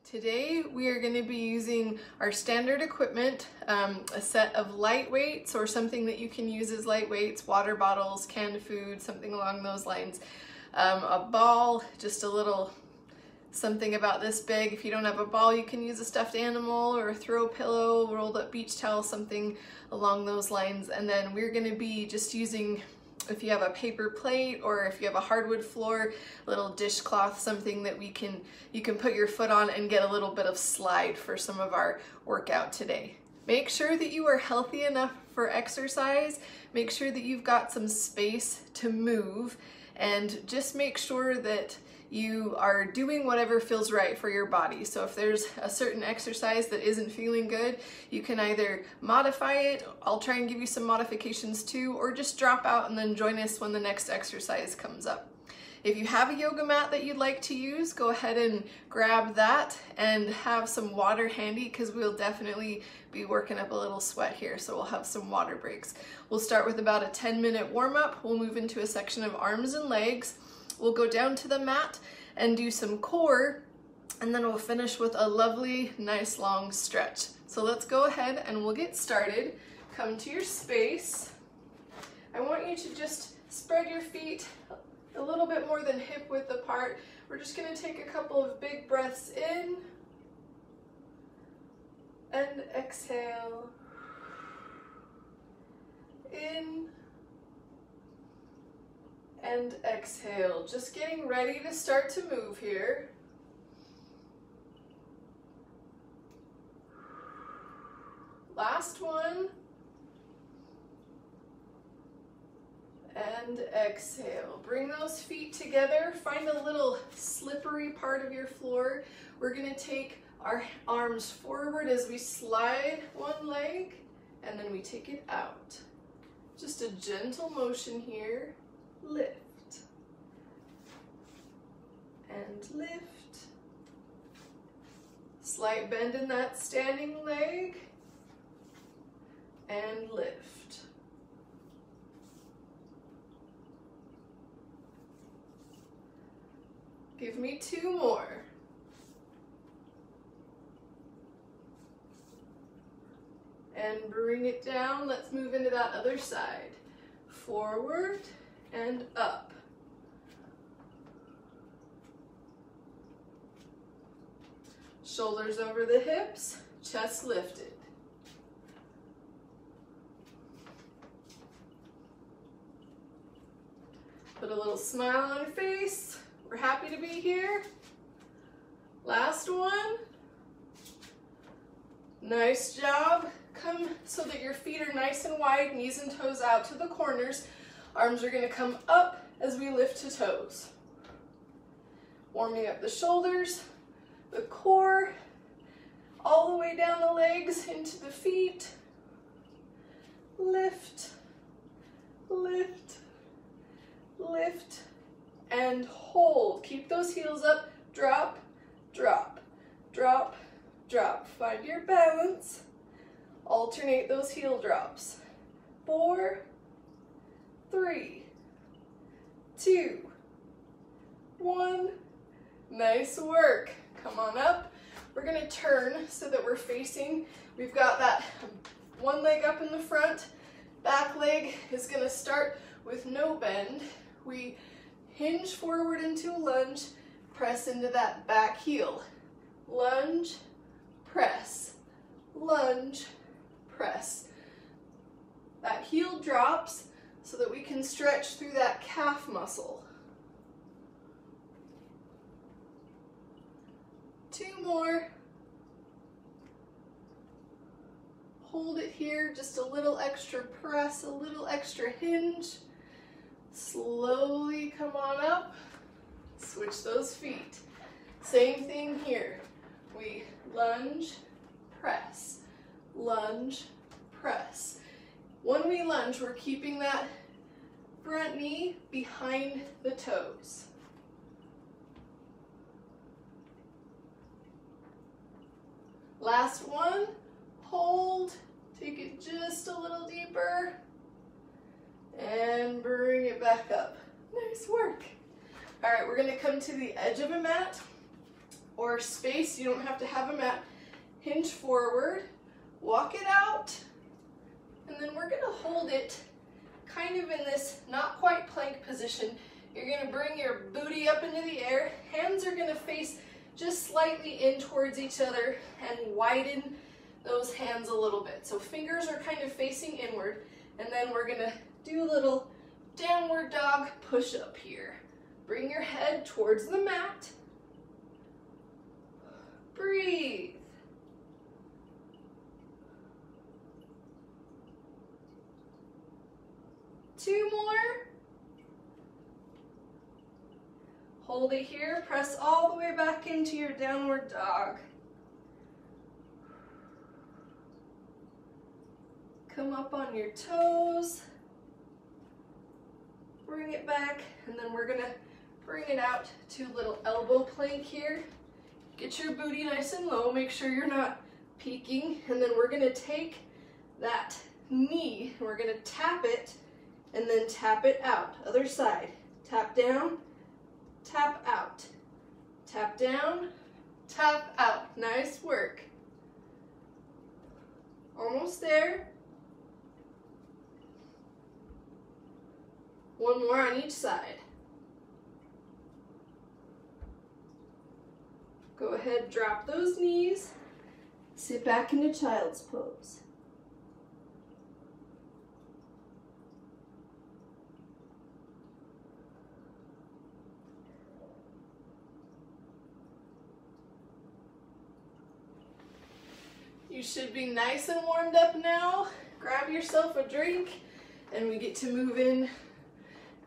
Today we are going to be using our standard equipment, a set of light weights or something that you can use as light weights, water bottles, canned food, something along those lines. A ball, just a little something about this big. If you don't have a ball, you can use a stuffed animal or a throw pillow, rolled up beach towel, something along those lines. And then we're going to be just using, if you have a paper plate or if you have a hardwood floor, little dishcloth, something that you can put your foot on and get a little bit of slide for some of our workout today. Make sure that you are healthy enough for exercise. Make sure that you've got some space to move, and just make sure that you are doing whatever feels right for your body. So if there's a certain exercise that isn't feeling good, you can either modify it, I'll try and give you some modifications too, or just drop out and then join us when the next exercise comes up. If you have a yoga mat that you'd like to use, go ahead and grab that and have some water handy, because we'll definitely be working up a little sweat here, so we'll have some water breaks. We'll start with about a 10-minute warm-up. We'll move into a section of arms and legs. We'll go down to the mat and do some core, and then we'll finish with a lovely, nice long stretch. So let's go ahead and we'll get started. Come to your space. I want you to just spread your feet a little bit more than hip width apart. We're just going to take a couple of big breaths in and exhale. In and exhale. Just getting ready to start to move here. Last one. And exhale. Bring those feet together. Find a little slippery part of your floor. We're going to take our arms forward as we slide one leg, and then we take it out. Just a gentle motion here. Lift and lift. Slight bend in that standing leg and lift. Give me two more. And bring it down. Let's move into that other side. Forward and up. Shoulders over the hips, chest lifted. Put a little smile on your face. We're happy to be here. Last one. Nice job. Come so that your feet are nice and wide, knees and toes out to the corners. Arms are going to come up as we lift to toes. Warming up the shoulders, the core, all the way down the legs into the feet. Lift, lift, lift, and hold. Keep those heels up. Drop, drop, drop, drop. Find your balance. Alternate those heel drops. 4, 3, 2, 1. Nice work. Come on up. We're going to turn so that we're facing. We've got that one leg up in the front. Back leg is going to start with no bend. We hinge forward into a lunge. Press into that back heel. Lunge, press, lunge, press. That heel drops so that we can stretch through that calf muscle. 2 more. Hold it here, just a little extra press, a little extra hinge. Slowly come on up. Switch those feet. Same thing here. We lunge, press, lunge, press. When we lunge, we're keeping that front knee behind the toes. Last one. Hold. Take it just a little deeper. And bring it back up. Nice work. All right, we're going to come to the edge of a mat. or space. You don't have to have a mat. Hinge forward, walk it out, and then we're gonna hold it kind of in this not quite plank position. You're gonna bring your booty up into the air. Hands are gonna face just slightly in towards each other and widen those hands a little bit. So fingers are kind of facing inward, and then we're gonna do a little downward dog push up here. Bring your head towards the mat. Breathe. Two more. Hold it here, press all the way back into your downward dog. Come up on your toes. Bring it back, and then we're gonna bring it out to a little elbow plank here. Get your booty nice and low, make sure you're not peeking, and then we're gonna take that knee, and we're gonna tap it, and then tap it out. Other side. Tap down, tap out. Tap down, tap out. Nice work. Almost there. One more on each side. Go ahead, drop those knees. Sit back into child's pose. You should be nice and warmed up now. Grab yourself a drink, and we get to move in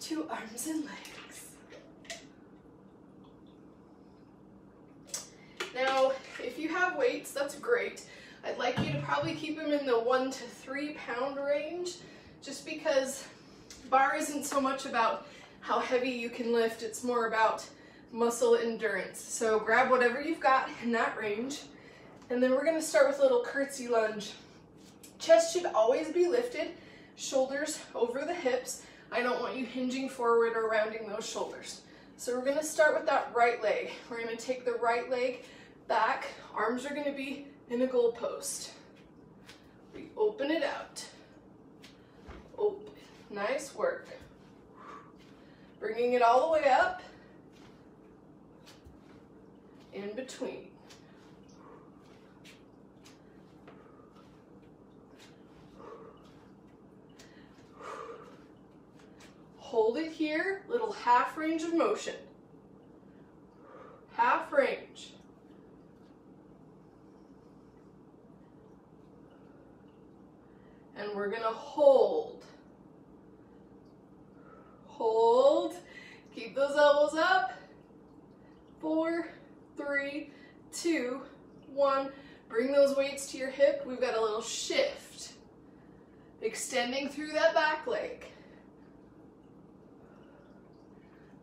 to arms and legs. Now, if you have weights, that's great. I'd like you to probably keep them in the 1 to 3 pound range, just because bar isn't so much about how heavy you can lift, it's more about muscle endurance. So grab whatever you've got in that range, and then we're gonna start with a little curtsy lunge. Chest should always be lifted, shoulders over the hips. I don't want you hinging forward or rounding those shoulders. So we're gonna start with that right leg. We're gonna take the right leg back. Arms are gonna be in a goalpost. We open it out. Open. Nice work. Bringing it all the way up. In between. Hold it here, little half range of motion. Half range. And we're gonna hold. Hold. Keep those elbows up. 4, 3, 2, 1. Bring those weights to your hip. We've got a little shift. Extending through that back leg.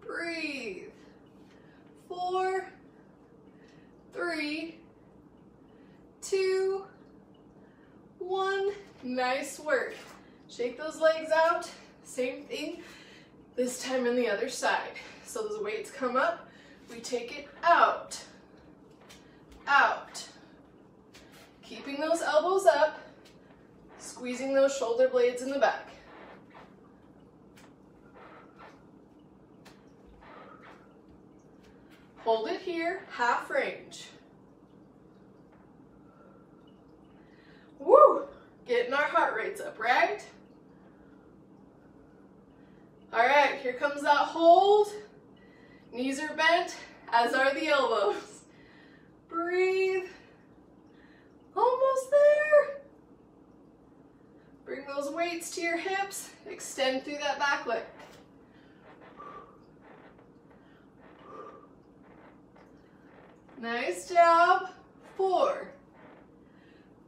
Breathe. 4, 3, 2, 1. Nice work. Shake those legs out. Same thing, this time on the other side. So those weights come up, we take it out. Out. Keeping those elbows up, squeezing those shoulder blades in the back. Hold it here, half range. Woo! Getting our heart rates up, right? All right, here comes that hold. Knees are bent, as are the elbows. Breathe. Almost there. Bring those weights to your hips. Extend through that back leg. Nice job. 4,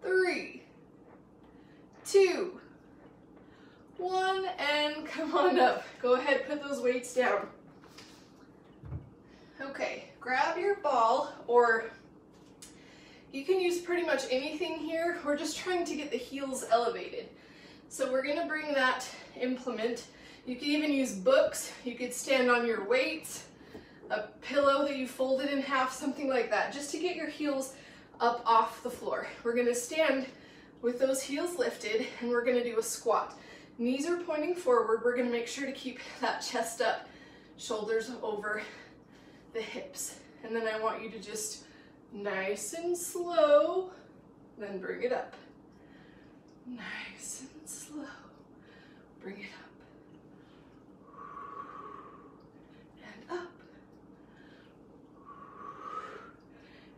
3, 2, 1, and come on up. Go ahead, put those weights down. Okay, grab your ball, or you can use pretty much anything here. We're just trying to get the heels elevated. So we're gonna bring that implement. You can even use books. You could stand on your weights. a pillow that you folded in half, something like that, just to get your heels up off the floor. We're gonna stand with those heels lifted and we're gonna do a squat. Knees are pointing forward. We're gonna make sure to keep that chest up, shoulders over the hips. And then I want you to just nice and slow, then bring it up. Nice and slow, bring it up. And up.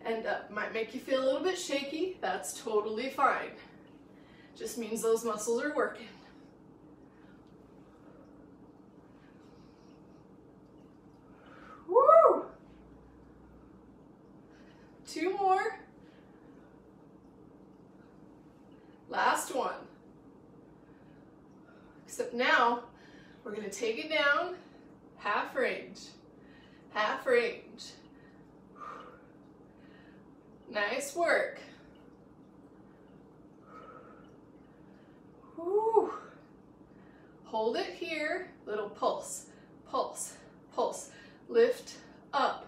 And up. Might make you feel a little bit shaky. That's totally fine. Just means those muscles are working. Woo! 2 more. Last one. Except now, we're gonna take it down, half range, half range. Nice work. Whew. Hold it here, little pulse, pulse, pulse. Lift, up,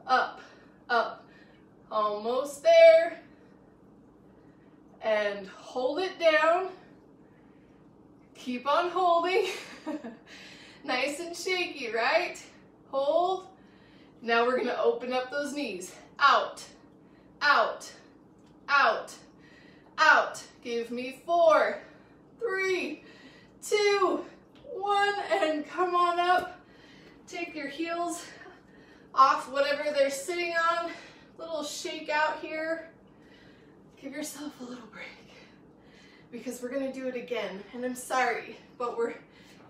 up, up. Almost there. And hold it down. Keep on holding. Nice and shaky, right? Hold. Now we're gonna open up those knees. Out, out, out, out. Give me 4, 3, 2, 1, and come on up. Take your heels off whatever they're sitting on. Little shake out here. Give yourself a little break because we're gonna do it again. And I'm sorry, but we're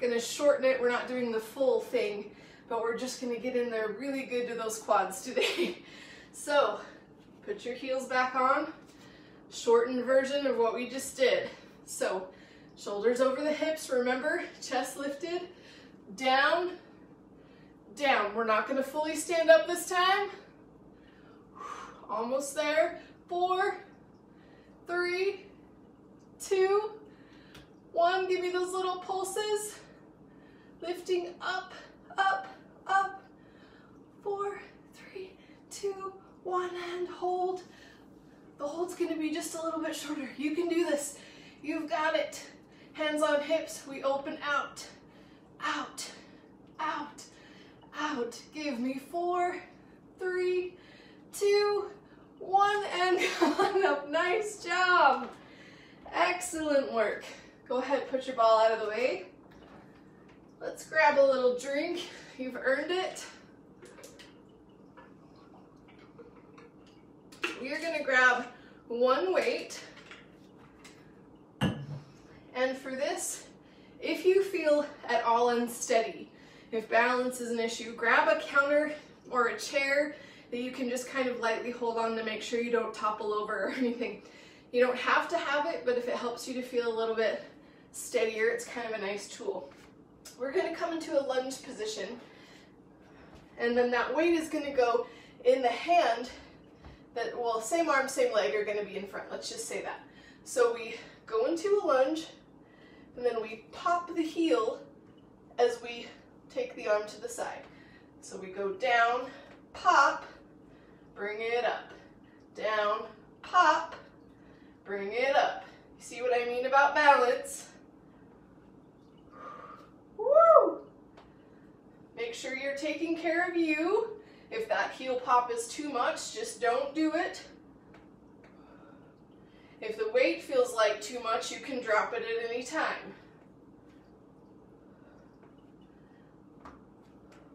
gonna shorten it. We're not doing the full thing, but we're just gonna get in there really good to those quads today. So put your heels back on. Shortened version of what we just did. So shoulders over the hips, remember, chest lifted, down, down. We're not gonna fully stand up this time. Almost there. 4, 3, 2, 1. Give me those little pulses. Lifting up, up, up. 4, 3, 2, 1, and hold. The hold's gonna be just a little bit shorter. You can do this. You've got it. Hands on hips. We open out, out, out, out. Give me 4, 3, 2, 1, and come on up. Nice job. Excellent work. Go ahead, put your ball out of the way. Let's grab a little drink. You've earned it. We are gonna grab 1 weight. And for this, if you feel at all unsteady, if balance is an issue, grab a counter or a chair that you can just kind of lightly hold on to make sure you don't topple over or anything. You don't have to have it, but if it helps you to feel a little bit steadier, it's kind of a nice tool. We're gonna come into a lunge position, and then that weight is gonna go in the hand that, well, same arm, same leg are gonna be in front, let's just say that. So we go into a lunge, and then we pop the heel as we take the arm to the side. So we go down, pop, bring it up, down, pop, bring it up. You see what I mean about balance? Woo! Make sure you're taking care of you. If that heel pop is too much, just don't do it. If the weight feels like too much, you can drop it at any time.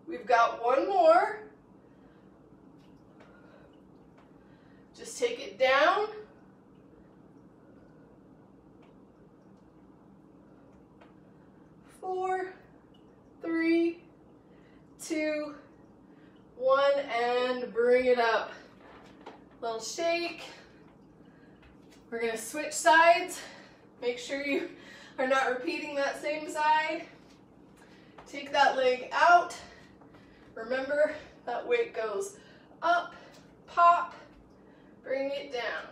We've got 1 more. Just take it down. Four, 3, 2, 1, and bring it up. Little shake. We're gonna switch sides. Make sure you are not repeating that same side. Take that leg out. Remember, that weight goes up, pop, bring it down.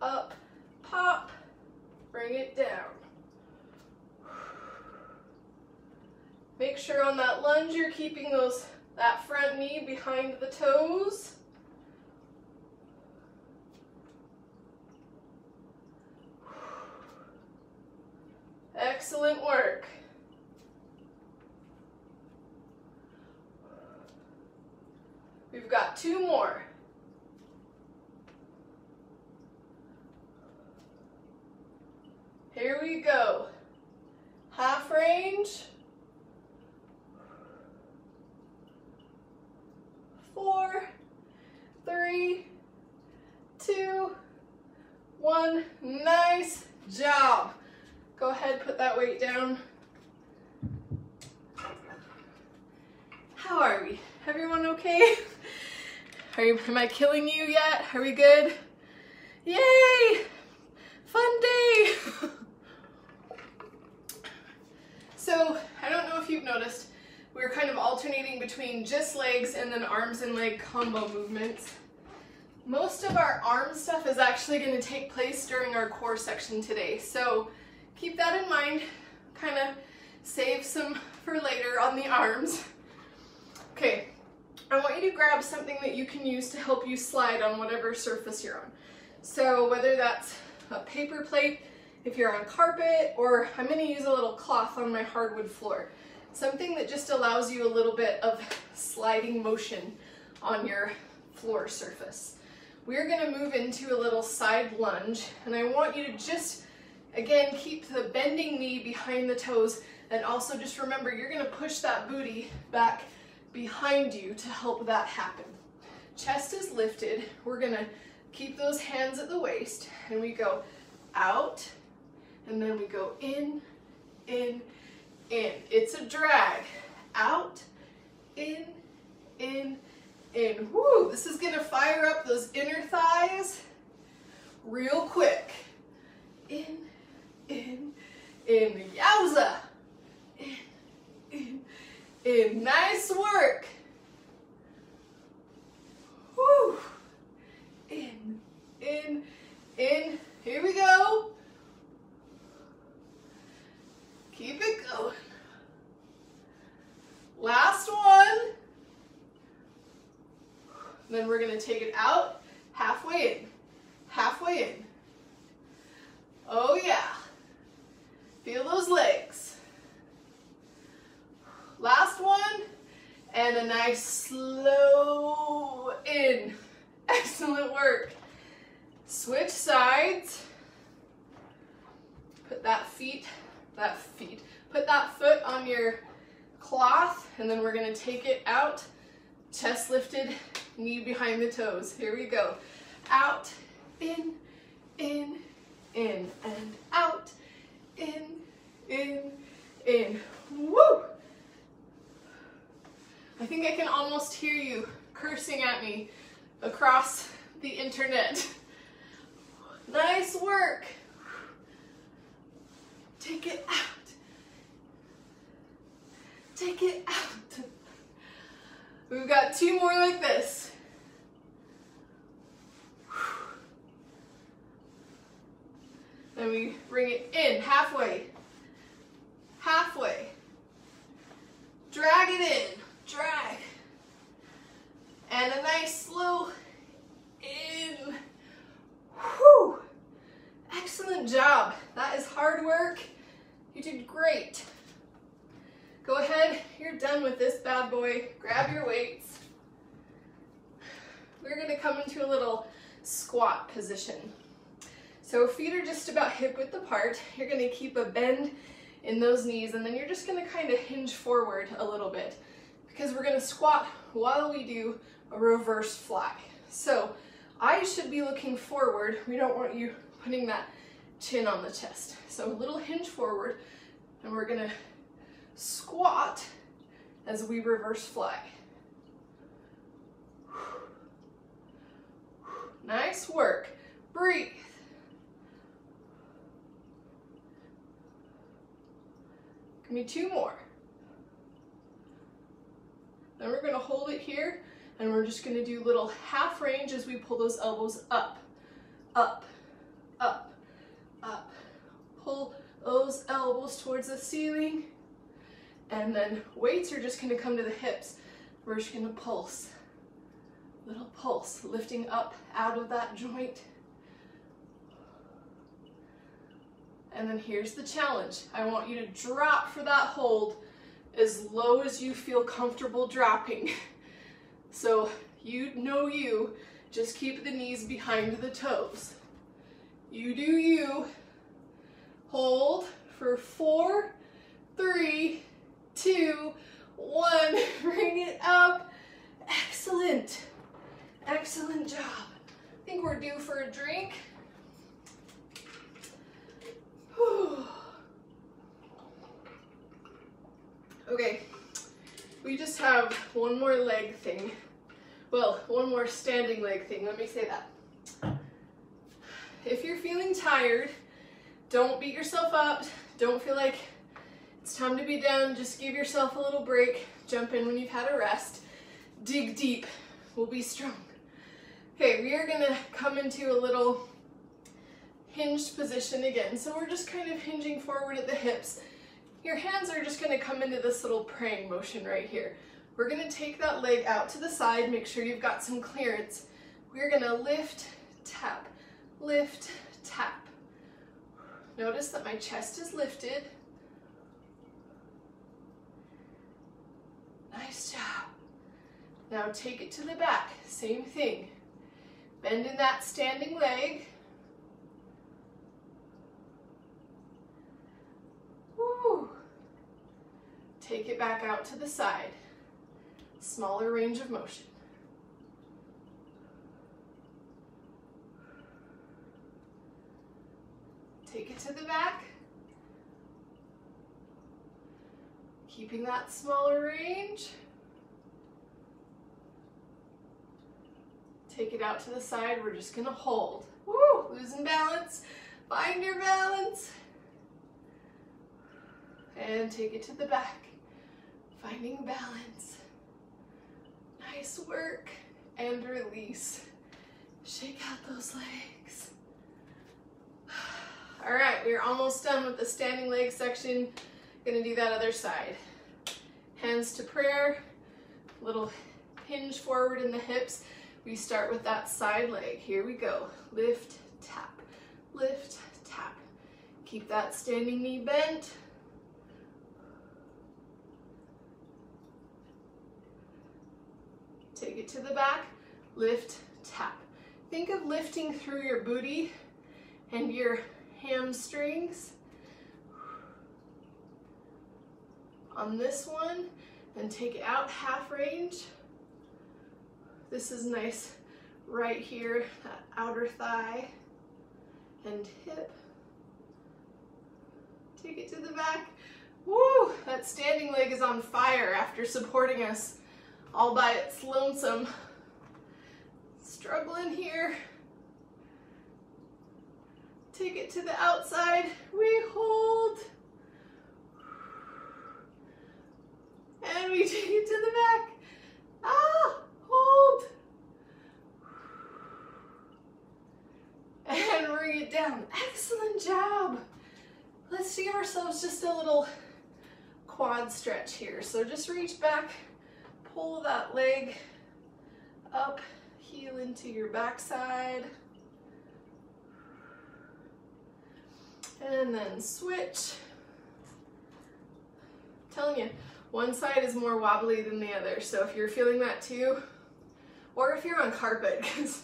Up, pop, bring it down. Make sure on that lunge you're keeping those that front knee behind the toes. Excellent work. We've got 2 more. Here we go. Half range. 4, 3, 2, 1. Nice job. Go ahead, put that weight down. How are we? Everyone okay? Am I killing you yet? Are we good? Yay! Fun day! So, I don't know if you've noticed, we're kind of alternating between just legs and then arms and leg combo movements. Most of our arm stuff is actually going to take place during our core section today. So, keep that in mind. Kind of save some for later on the arms. Okay, I want you to grab something that you can use to help you slide on whatever surface you're on. So whether that's a paper plate, if you're on carpet, or I'm going to use a little cloth on my hardwood floor. Something that just allows you a little bit of sliding motion on your floor surface. We're going to move into a little side lunge, and I want you to just, again, keep the bending knee behind the toes, and also just remember you're going to push that booty back behind you to help that happen. Chest is lifted. We're going to keep those hands at the waist, and we go out, and then we go in, in, in. It's a drag. Out, in, in, in. Woo! This is going to fire up those inner thighs real quick. In, in, in. Yowza! In, in. Nice work. Woo! In, in, in. Here we go. Keep it going. Last one. Then we're going to take it out, halfway in, halfway in. Oh yeah. Feel those legs. Last one, and a nice slow in. Excellent work. Switch sides. Put that foot on your cloth, and then we're going to take it out. Chest lifted, knee behind the toes. Here we go. Out, in, and out, in. Woo! I think I can almost hear you cursing at me across the internet. Nice work. Take it out. Take it out. We've got 2 more like this. Then we bring it in, halfway. Halfway. Drag it in. Drag. And a nice slow in. Whew. Excellent job. That is hard work. You did great. Go ahead, you're done with this bad boy. Grab your weights. We're going to come into a little squat position. So feet are just about hip width apart. You're going to keep a bend in those knees, and then you're just going to kind of hinge forward a little bit because we're going to squat while we do a reverse fly. So I should be looking forward. We don't want you putting that chin on the chest. So a little hinge forward, and we're going to squat as we reverse fly. Nice work. Breathe. Give me 2 more. Then we're going to hold it here, and we're just going to do little half range as we pull those elbows up, up, up, up. Pull those elbows towards the ceiling. And then weights are just going to come to the hips. We're just gonna pulse. Little pulse, lifting up out of that joint. And then here's the challenge. I want you to drop for that hold as low as you feel comfortable dropping. So you just keep the knees behind the toes. You do you. Hold for 4, 3, 2, 1. Bring it up. Excellent. Excellent job. I think we're due for a drink. Whew. Okay, we just have one more leg thing. Well, one more standing leg thing, let me say that. If you're feeling tired, don't beat yourself up. Don't feel like it's time to be done. Just give yourself a little break. Jump in when you've had a rest. Dig deep. We'll be strong. Okay, we are gonna come into a little hinged position again. So we're just kind of hinging forward at the hips. Your hands are just gonna come into this little praying motion right here. We're gonna take that leg out to the side, make sure you've got some clearance. We're gonna lift, tap, lift, tap. Notice that my chest is lifted. Nice job. Now take it to the back, same thing. Bend in that standing leg. Woo. Take it back out to the side. Smaller range of motion. Take it to the back. Keeping that smaller range. Take it out to the side. We're just gonna hold. Woo! Losing balance. Find your balance. And take it to the back. Finding balance. Nice work. And release. Shake out those legs. All right, we're almost done with the standing leg section. Gonna do that other side. Hands to prayer. Little hinge forward in the hips. We start with that side leg. Here we go. Lift, tap, lift, tap. Keep that standing knee bent. Take it to the back, lift, tap. Think of lifting through your booty and your hamstrings. On this one, and take it out half range. This is nice right here, that outer thigh and hip. Take it to the back. Woo! That standing leg is on fire after supporting us all by its lonesome. Struggling here. Take it to the outside. We hold. And we take it to the back. Ah! Hold. And bring it down. Excellent job. Let's give ourselves just a little quad stretch here. So just reach back, pull that leg up, heel into your backside. And then switch. I'm telling you, one side is more wobbly than the other. So if you're feeling that too, or if you're on carpet, because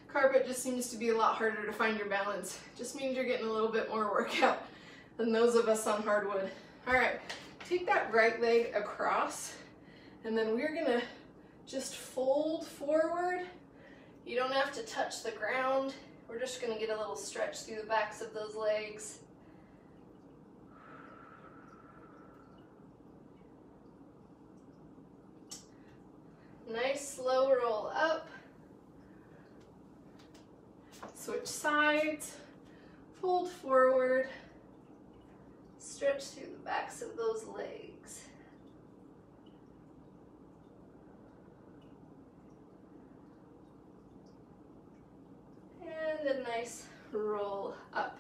carpet just seems to be a lot harder to find your balance. Just means you're getting a little bit more workout than those of us on hardwood. All right, take that right leg across, and then we're gonna just fold forward. You don't have to touch the ground. We're just gonna get a little stretch through the backs of those legs. Nice slow roll up. Switch sides, fold forward, stretch through the backs of those legs. And a nice roll up.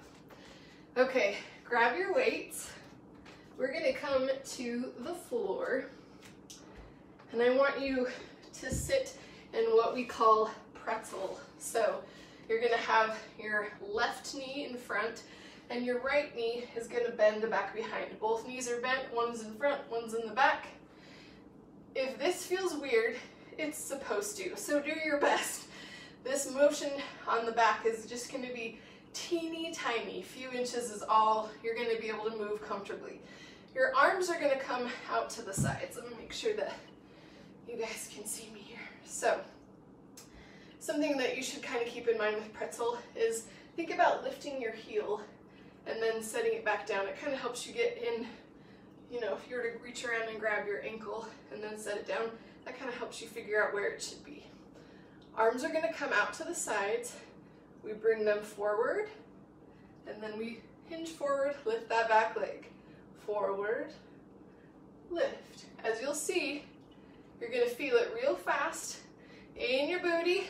Okay, grab your weights. We're gonna come to the floor. And I want you to sit in what we call pretzel. So you're gonna have your left knee in front and your right knee is gonna bend the back behind. Both knees are bent, one's in front, one's in the back. If this feels weird, it's supposed to, so do your best. This motion on the back is just gonna be teeny tiny, few inches is all you're gonna be able to move comfortably. Your arms are gonna come out to the sides. Let me make sure that you guys can see me here. So, something that you should kind of keep in mind with pretzel is think about lifting your heel and then setting it back down. It kind of helps you get in, you know, if you were to reach around and grab your ankle and then set it down, that kind of helps you figure out where it should be. Arms are going to come out to the sides. We bring them forward and then we hinge forward, lift that back leg. Forward, lift. As you'll see, you're going to feel it real fast in your booty,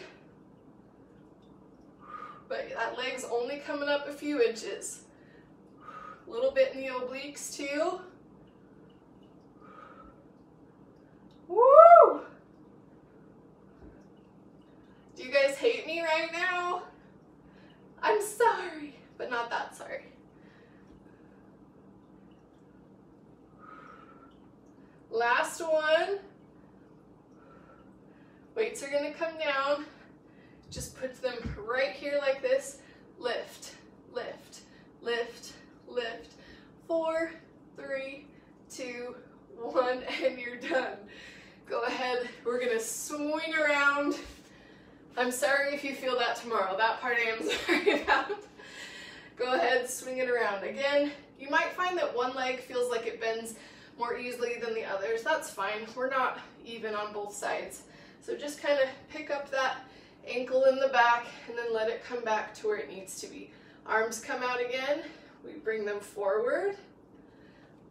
but that leg's only coming up a few inches. A little bit in the obliques too. Woo! Do you guys hate me right now? I'm sorry, but not that sorry. Last one. Weights are gonna come down. Just put them right here like this. Lift, lift, lift, lift. 4, 3, 2, 1, and you're done. Go ahead, we're gonna swing around. I'm sorry if you feel that tomorrow. That part I am sorry about. Go ahead, swing it around. Again, you might find that one leg feels like it bends more easily than the others. That's fine. We're not even on both sides. So just kind of pick up that ankle in the back and then let it come back to where it needs to be. Arms come out again. We bring them forward,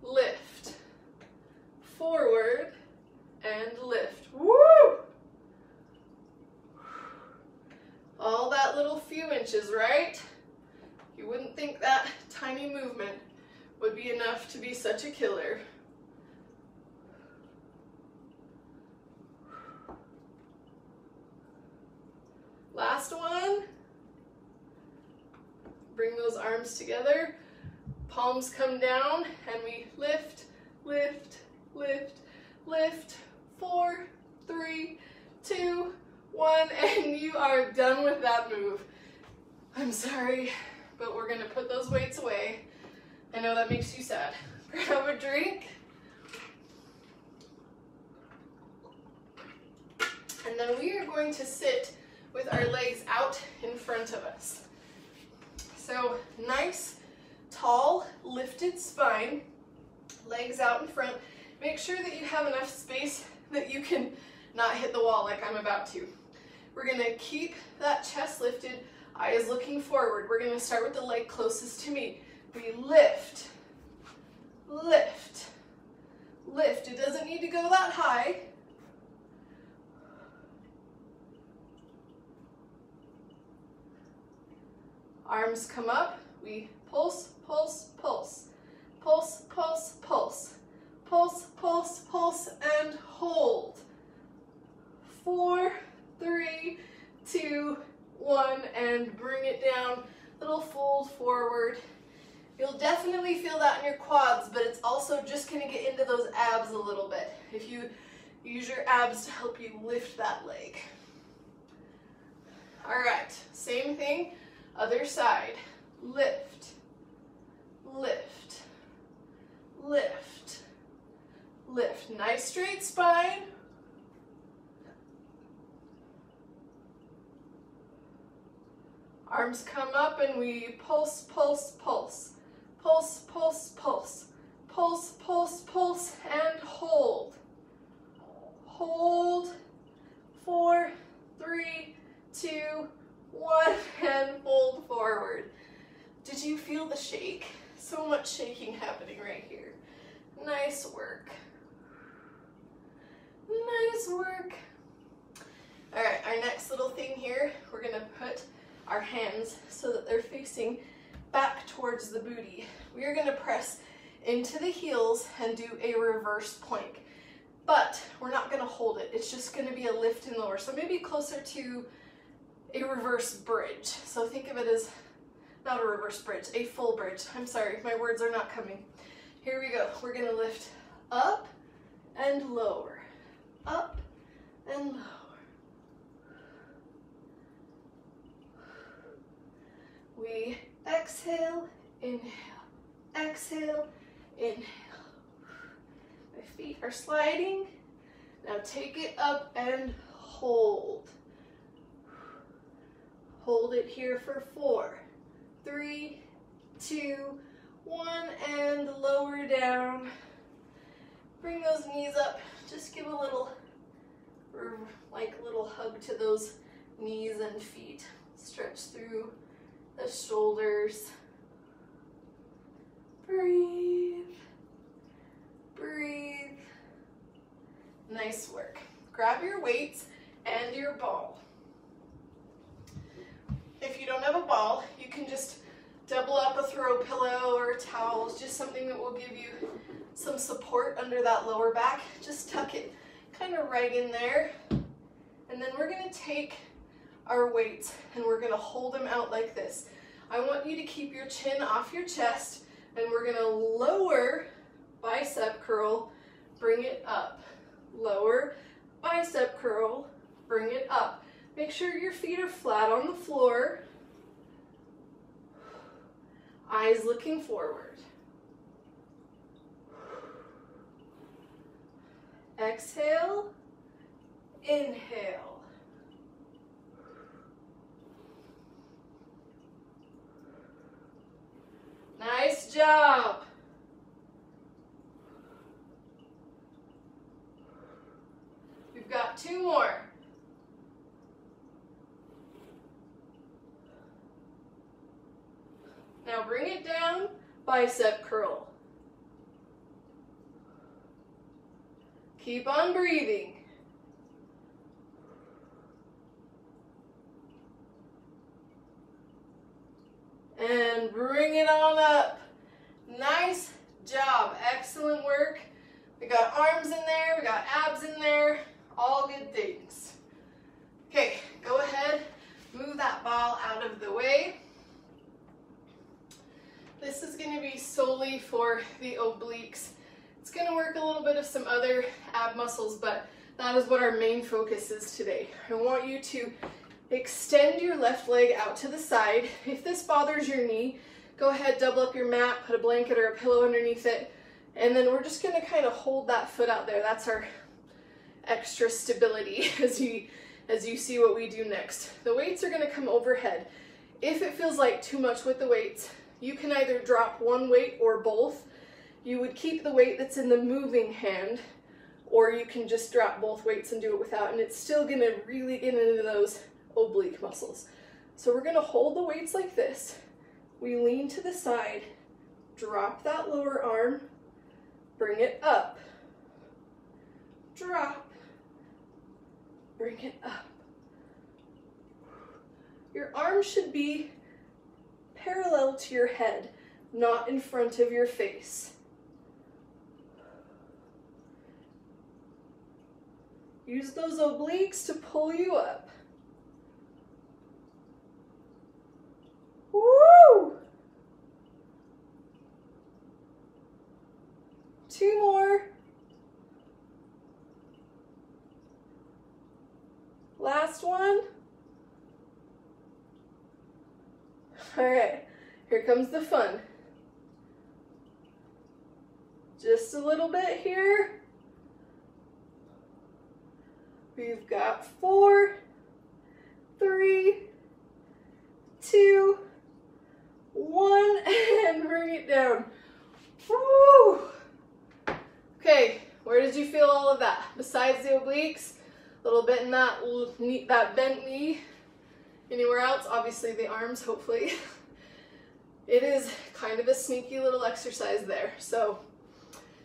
lift, forward, and lift. Woo! All that little few inches, right? You wouldn't think that tiny movement would be enough to be such a killer. Last one. Bring those arms together. Palms come down and we lift, lift, lift, lift. 4, 3, 2, 1, and you are done with that move. I'm sorry, but we're gonna put those weights away. I know that makes you sad. Grab a drink. And then we are going to sit with our legs out in front of us. So nice, tall, lifted spine, legs out in front. Make sure that you have enough space that you can not hit the wall like I'm about to. We're gonna keep that chest lifted, eyes looking forward. We're gonna start with the leg closest to me. We lift, lift, lift. It doesn't need to go that high. Arms come up, we pulse, pulse, pulse, pulse, pulse, pulse, pulse, pulse, pulse, and hold. 4, 3, 2, 1, and bring it down. Little fold forward. You'll definitely feel that in your quads, but it's also just gonna get into those abs a little bit if you use your abs to help you lift that leg. All right, same thing. Other side, lift, lift, lift, lift. Nice straight spine. Arms come up and we pulse, pulse, pulse, pulse, pulse, pulse, pulse, pulse, pulse, and hold. Hold. 4, 3, 2, 1, and fold forward. Did you feel the shake? So much shaking happening right here. Nice work. Nice work. All right, our next little thing here, we're gonna put our hands so that they're facing back towards the booty. We are gonna press into the heels and do a reverse plank. but we're not gonna hold it. It's just gonna be a lift and lower. So maybe closer to a reverse bridge. So think of it as not a reverse bridge, a full bridge. I'm sorry, my words are not coming. Here we go. We're gonna lift up and lower, up and lower. We exhale, inhale, exhale, inhale. My feet are sliding. Now take it up and hold. Hold it here for 4, 3, 2, 1, and lower down. Bring those knees up. Just give a little, little hug to those knees and feet. Stretch through the shoulders. Breathe. Breathe. Nice work. Grab your weights and your ball. If you don't have a ball, you can just double up a throw pillow or a towel, just something that will give you some support under that lower back. Just tuck it kind of right in there. And then we're going to take our weights and we're going to hold them out like this. I want you to keep your chin off your chest, and we're going to lower bicep curl, bring it up. Lower bicep curl, bring it up. Make sure your feet are flat on the floor. Eyes looking forward. Exhale, inhale. Nice job. We've got 2 more. Now bring it down, bicep curl. Keep on breathing. And bring it on up. Nice job. Excellent work. We got arms in there, we got abs in there, all good things. Okay, go ahead, move that ball out of the way. This is going to be solely for the obliques. It's going to work a little bit of some other ab muscles, but that is what our main focus is today. I want you to extend your left leg out to the side. If this bothers your knee, go ahead, double up your mat, put a blanket or a pillow underneath it, and then we're just going to kind of hold that foot out there. That's our extra stability as you see what we do next. The weights are going to come overhead. If it feels like too much with the weights, you can either drop one weight or both. You would keep the weight that's in the moving hand, or you can just drop both weights and do it without, and it's still going to really get into those oblique muscles. So we're going to hold the weights like this. We lean to the side, drop that lower arm, bring it up, drop, bring it up. Your arm should be parallel to your head, not in front of your face. Use those obliques to pull you up. Woo! 2 more. Last one. All right, here comes the fun. Just a little bit here. We've got 4, 3, 2, 1, and bring it down. Woo! Okay, where did you feel all of that? Besides the obliques, a little bit in that bent knee. Anywhere else? Obviously the arms, hopefully. It is kind of a sneaky little exercise there. So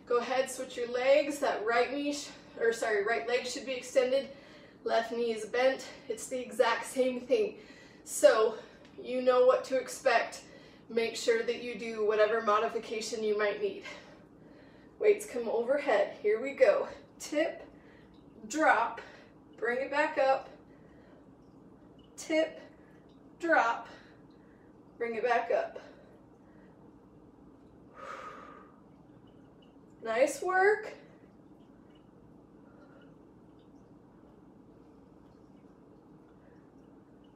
go ahead, switch your legs. That right leg should be extended. Left knee is bent. It's the exact same thing. So you know what to expect. Make sure that you do whatever modification you might need. Weights come overhead. Here we go. tip, drop, bring it back up, tip, drop, bring it back up. Nice work.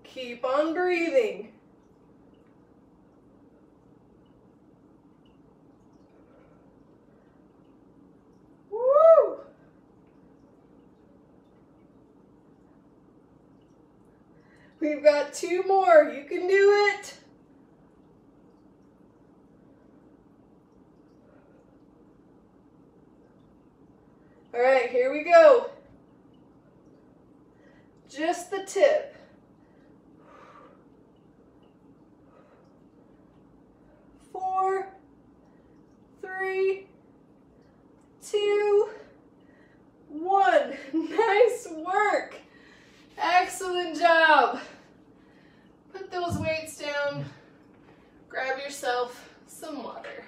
Keep on breathing. Woo! We've got 2 more. You can do it. All right, here we go. Just the tip. 4, 3, 2, 1. Nice work. Excellent job. Put those weights down. Grab yourself some water.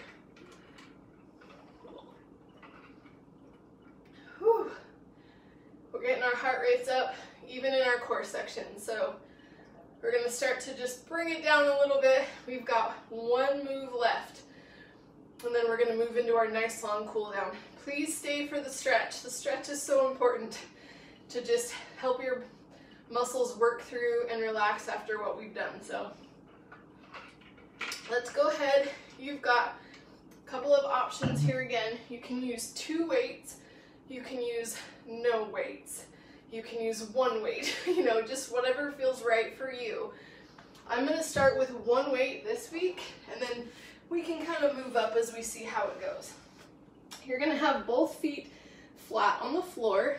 Whew. We're getting our heart rates up, even in our core section. So we're going to start to just bring it down a little bit. We've got 1 move left. And then we're going to move into our nice long cool down. Please stay for the stretch. The stretch is so important to just help your muscles work through and relax after what we've done. So let's go ahead. You've got a couple of options here again. You can use 2 weights. You can use no weights. You can use 1 weight, you know, just whatever feels right for you. I'm going to start with 1 weight this week, and then we can kind of move up as we see how it goes. You're going to have both feet flat on the floor,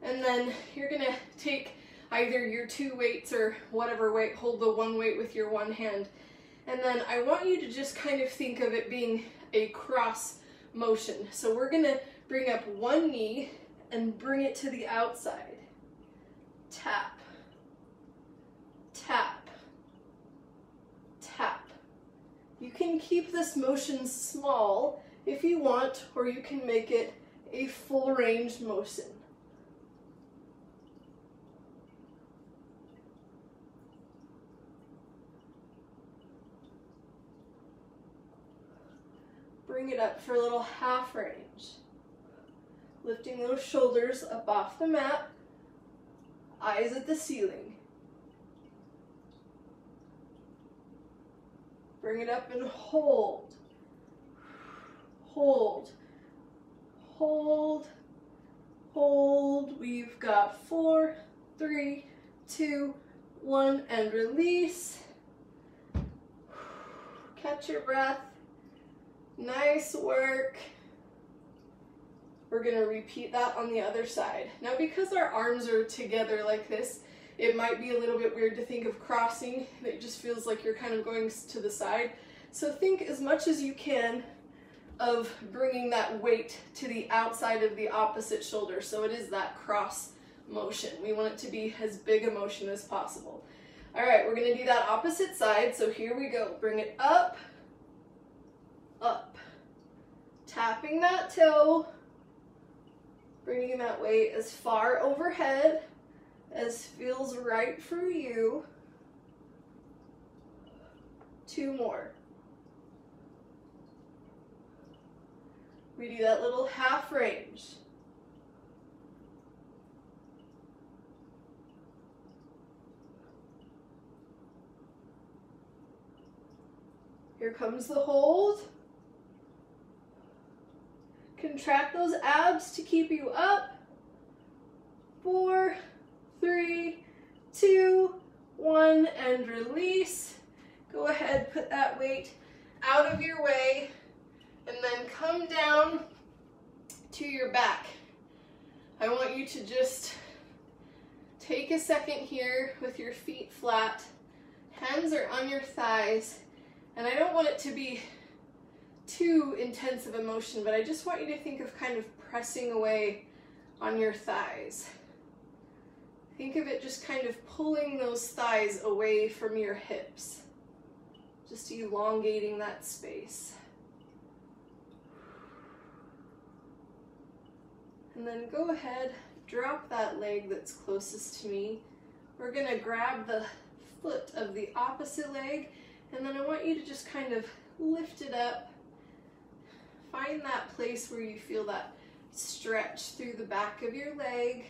and then you're going to take either your 2 weights or whatever weight, hold the 1 weight with your 1 hand. And then I want you to just kind of think of it being a cross motion. So we're going to bring up 1 knee and bring it to the outside. Tap, tap, tap. You can keep this motion small if you want, or you can make it a full range motion. Bring it up for a little half range. Lifting those shoulders up off the mat, eyes at the ceiling. Bring it up and hold. Hold. Hold. Hold. We've got 4, 3, 2, 1, and release. Catch your breath. Nice work. We're going to repeat that on the other side. Now, because our arms are together like this, it might be a little bit weird to think of crossing. It just feels like you're kind of going to the side. So think as much as you can of bringing that weight to the outside of the opposite shoulder. So it is that cross motion. We want it to be as big a motion as possible. All right, we're going to do that opposite side. So here we go. Bring it up, up. Tapping that toe. Bringing that weight as far overhead as feels right for you. 2 more. We do that little half range. Here comes the hold. Contract those abs to keep you up. 4, 3, 2, 1, and release. Go ahead, put that weight out of your way, and then come down to your back. I want you to just take a second here with your feet flat. Hands are on your thighs, and I don't want it to be too intense of emotion, but I just want you to think of kind of pressing away on your thighs. Think of it just kind of pulling those thighs away from your hips, just elongating that space. And then go ahead, drop that leg that's closest to me. We're gonna grab the foot of the opposite leg, and then I want you to just kind of lift it up. Find that place where you feel that stretch through the back of your leg,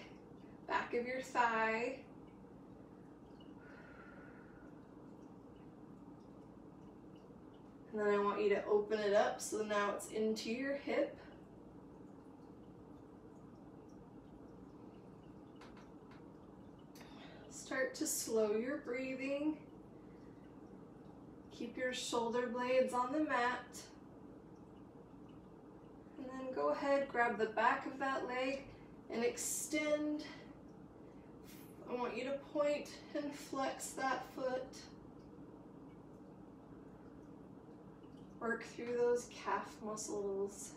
back of your thigh. And then I want you to open it up so now it's into your hip. Start to slow your breathing. Keep your shoulder blades on the mat. And then go ahead, grab the back of that leg and extend. I want you to point and flex that foot. Work through those calf muscles.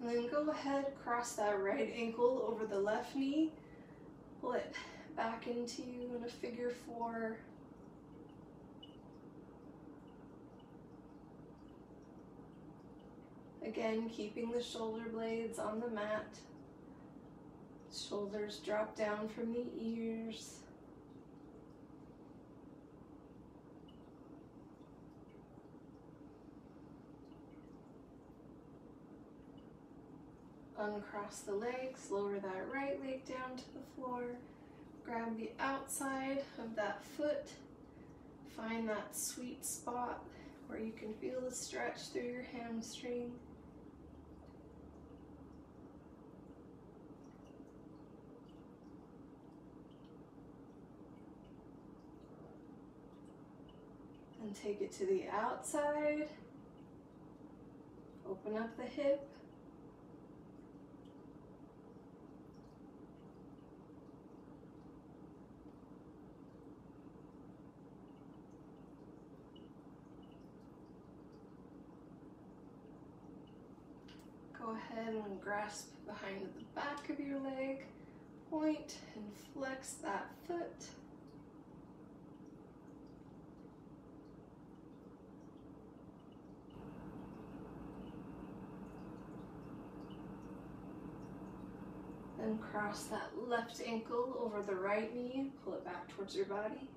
And then go ahead, cross that right ankle over the left knee. Pull it back into you in a figure 4. Again, keeping the shoulder blades on the mat. Shoulders drop down from the ears. Uncross the legs, lower that right leg down to the floor. Grab the outside of that foot. Find that sweet spot where you can feel the stretch through your hamstring. And take it to the outside. Open up the hip. Go ahead and grasp behind the back of your leg, point and flex that foot. Then cross that left ankle over the right knee, pull it back towards your body.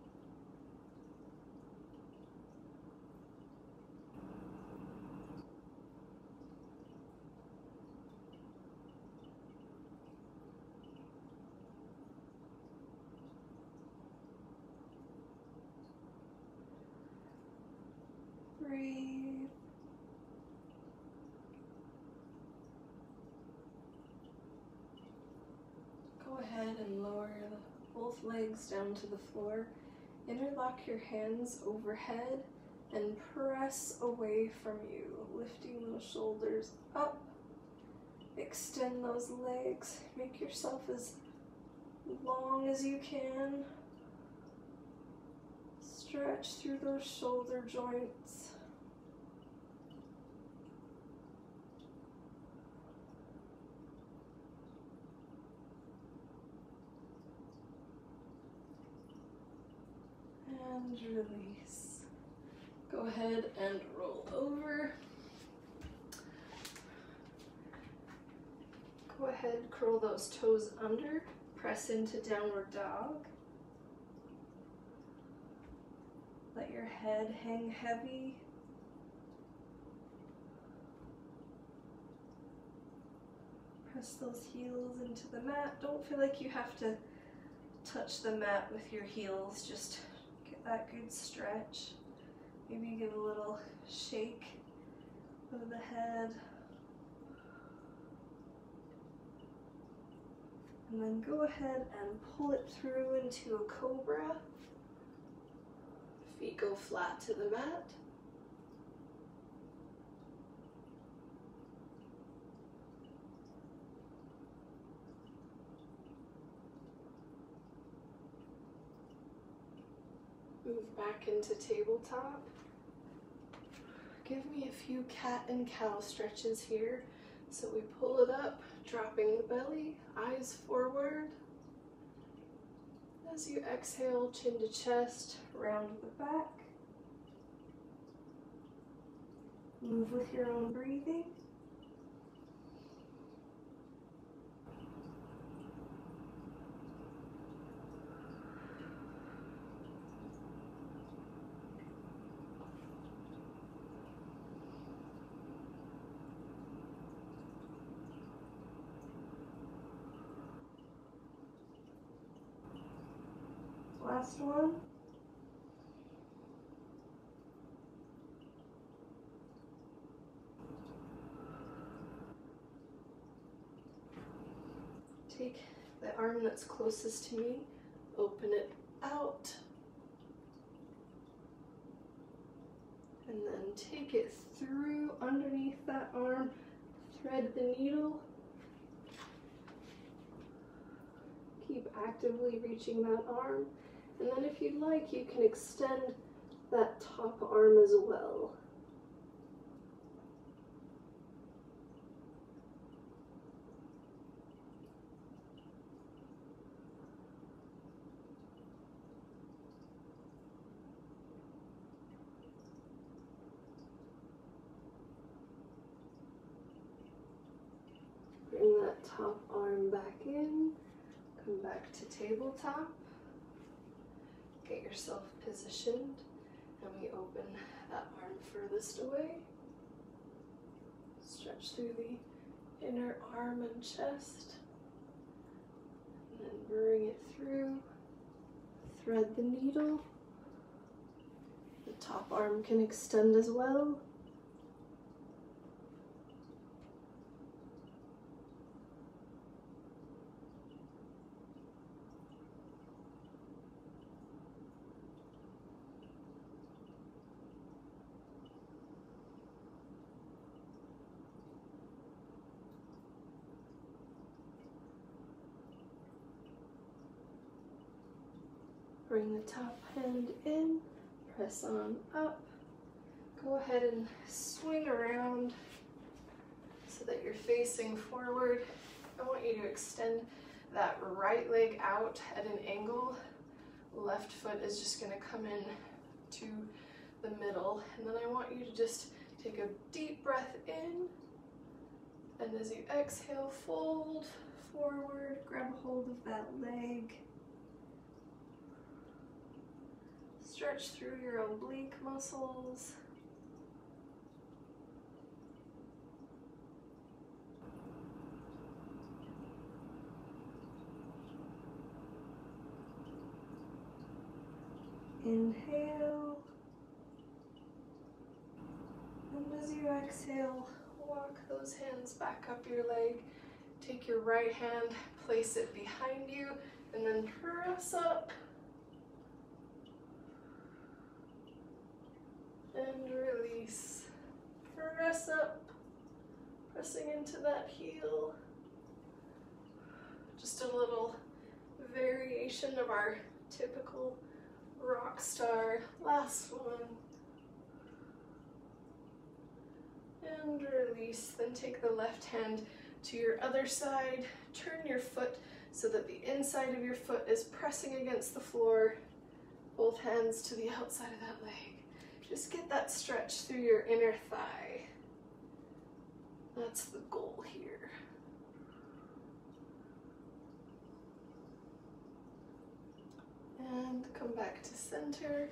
Breathe. Go ahead and lower both legs down to the floor. Interlock your hands overhead and press away from you, lifting those shoulders up. Extend those legs. Make yourself as long as you can. Stretch through those shoulder joints. And release. Go ahead and roll over. Go ahead, curl those toes under, press into downward dog. Let your head hang heavy. Press those heels into the mat. Don't feel like you have to touch the mat with your heels, just get that good stretch. Maybe give a little shake of the head. And then go ahead and pull it through into a cobra. Feet go flat to the mat. Move back into tabletop. Give me a few cat and cow stretches here. So we pull it up, dropping the belly, eyes forward. As you exhale, chin to chest, round the back. Move with your own breathing. Last one. Take the arm that's closest to me, open it out, and then take it through underneath that arm, thread the needle. Keep actively reaching that arm, and then if you'd like, you can extend that top arm as well. Bring that top arm back in, come back to tabletop, get yourself positioned, and we open that arm furthest away. Stretch through the inner arm and chest, and then bring it through, thread the needle. The top arm can extend as well. Bring the top hand in, press on up. Go ahead and swing around so that you're facing forward. I want you to extend that right leg out at an angle. Left foot is just going to come in to the middle. And then I want you to just take a deep breath in. And as you exhale, fold forward, grab a hold of that leg. Stretch through your oblique muscles. Inhale. And as you exhale, walk those hands back up your leg. Take your right hand, place it behind you, and then press up. And release. Press up, pressing into that heel. Just a little variation of our typical rock star. Last one. And release. Then take the left hand to your other side. Turn your foot so that the inside of your foot is pressing against the floor. Both hands to the outside of that leg. Just get that stretch through your inner thigh. That's the goal here. And come back to center.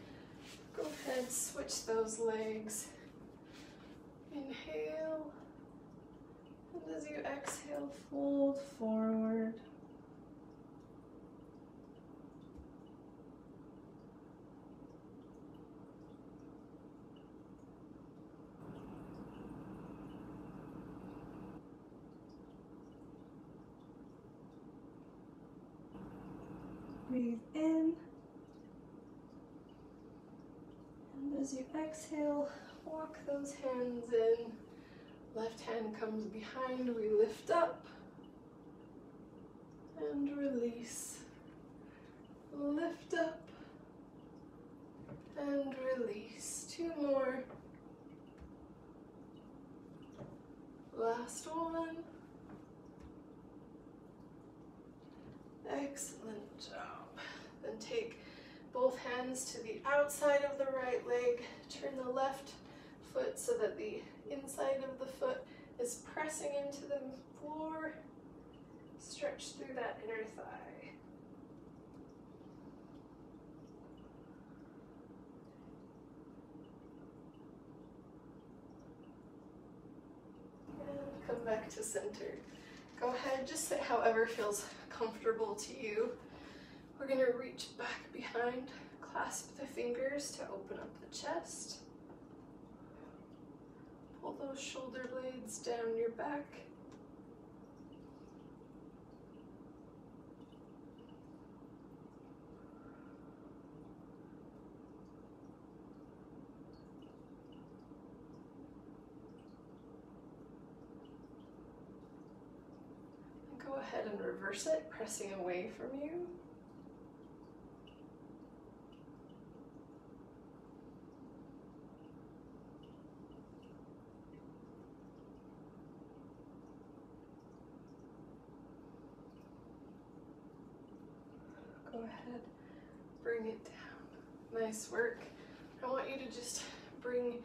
Go ahead, switch those legs. Inhale. And as you exhale, fold forward. Breathe in, and as you exhale, walk those hands in. Left hand comes behind, we lift up, and release. Lift up, and release. Two more. Last one. Excellent job. Then take both hands to the outside of the right leg. Turn the left foot so that the inside of the foot is pressing into the floor. Stretch through that inner thigh. And come back to center. Go ahead, just sit however feels comfortable to you. We're going to reach back behind, clasp the fingers to open up the chest. Pull those shoulder blades down your back. And go ahead and reverse it, pressing away from you. Go ahead, bring it down. Nice work. I want you to just bring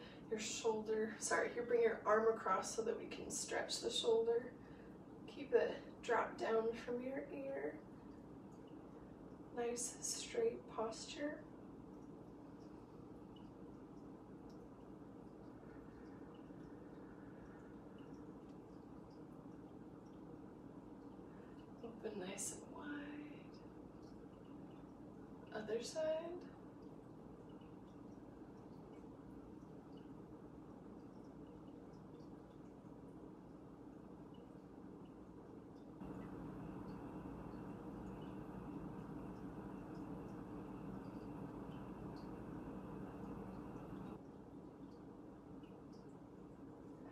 bring your arm across so that we can stretch the shoulder. Keep it drop down from your ear. Nice straight posture. Open nice and wide. Other side.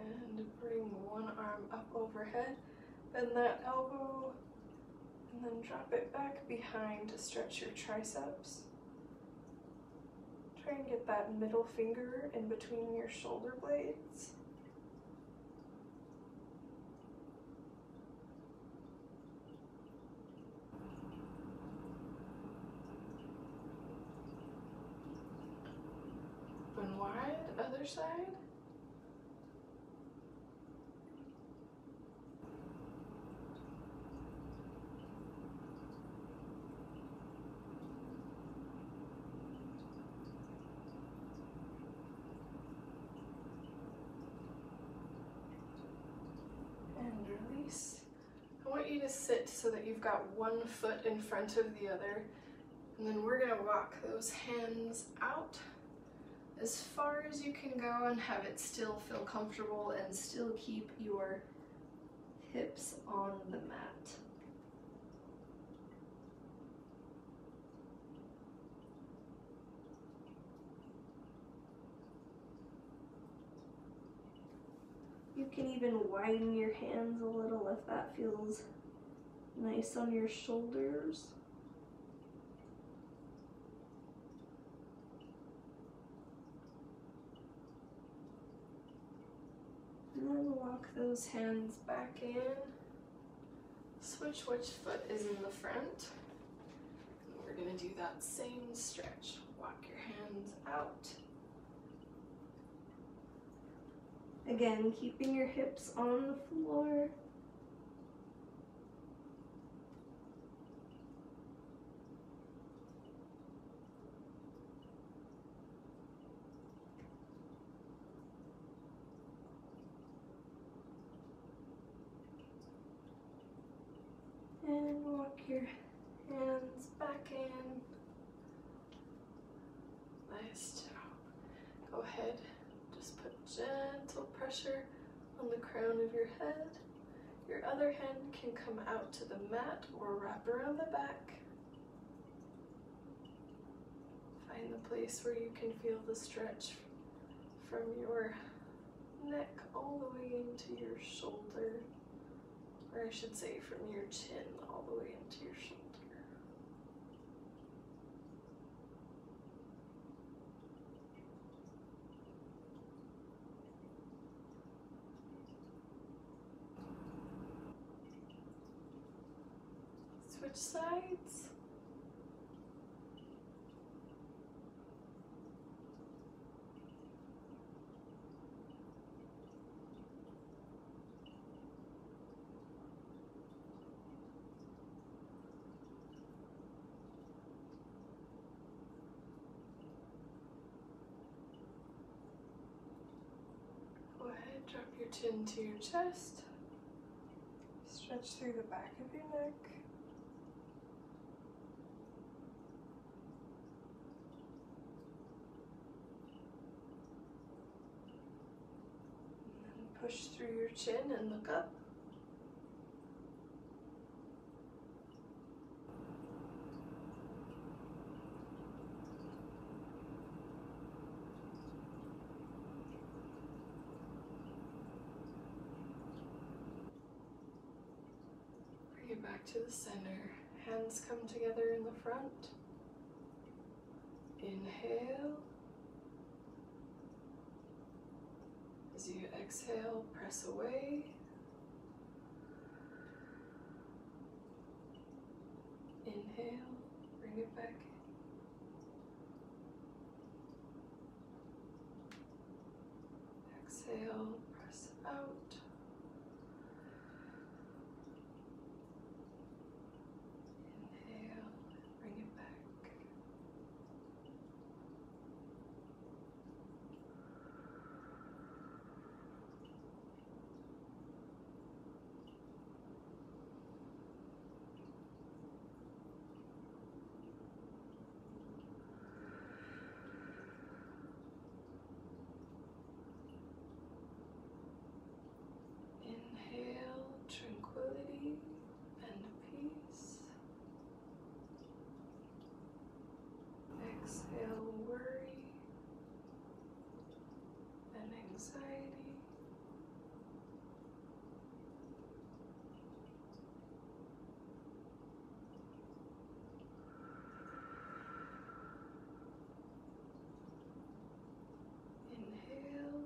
And bring one arm up overhead, bend that elbow, and then drop it back behind to stretch your triceps. Try and get that middle finger in between your shoulder blades. Open wide, other side. Release. I want you to sit so that you've got one foot in front of the other, and then we're going to walk those hands out as far as you can go and have it still feel comfortable and still keep your hips on the mat. You can even widen your hands a little if that feels nice on your shoulders. And then walk those hands back in. Switch which foot is in the front. And we're going to do that same stretch. Walk your hands out. Again, keeping your hips on the floor. And walk your hands back in. Nice job. Go ahead. Just put gentle pressure on the crown of your head. Your other hand can come out to the mat or wrap around the back. Find the place where you can feel the stretch from your neck all the way into your shoulder, or I should say from your chin all the way into your shoulder. Switch sides. Go ahead, drop your chin to your chest. Stretch through the back of your neck. push through your chin and look up. Bring it back to the center. Hands come together in the front. Inhale. As you exhale, press away. Inhale, bring it back in. Exhale, press out. Inhale, bring it back. Inhale, tranquility and peace. Exhale, worry and anxiety. Inhale.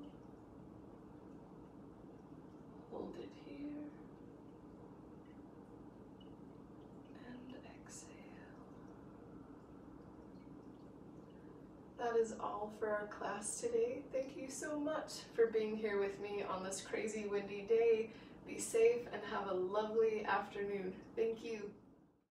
Hold it here, and exhale. That is all for our class today. Thank you so much for being here with me on this crazy windy day. Be safe and have a lovely afternoon. Thank you.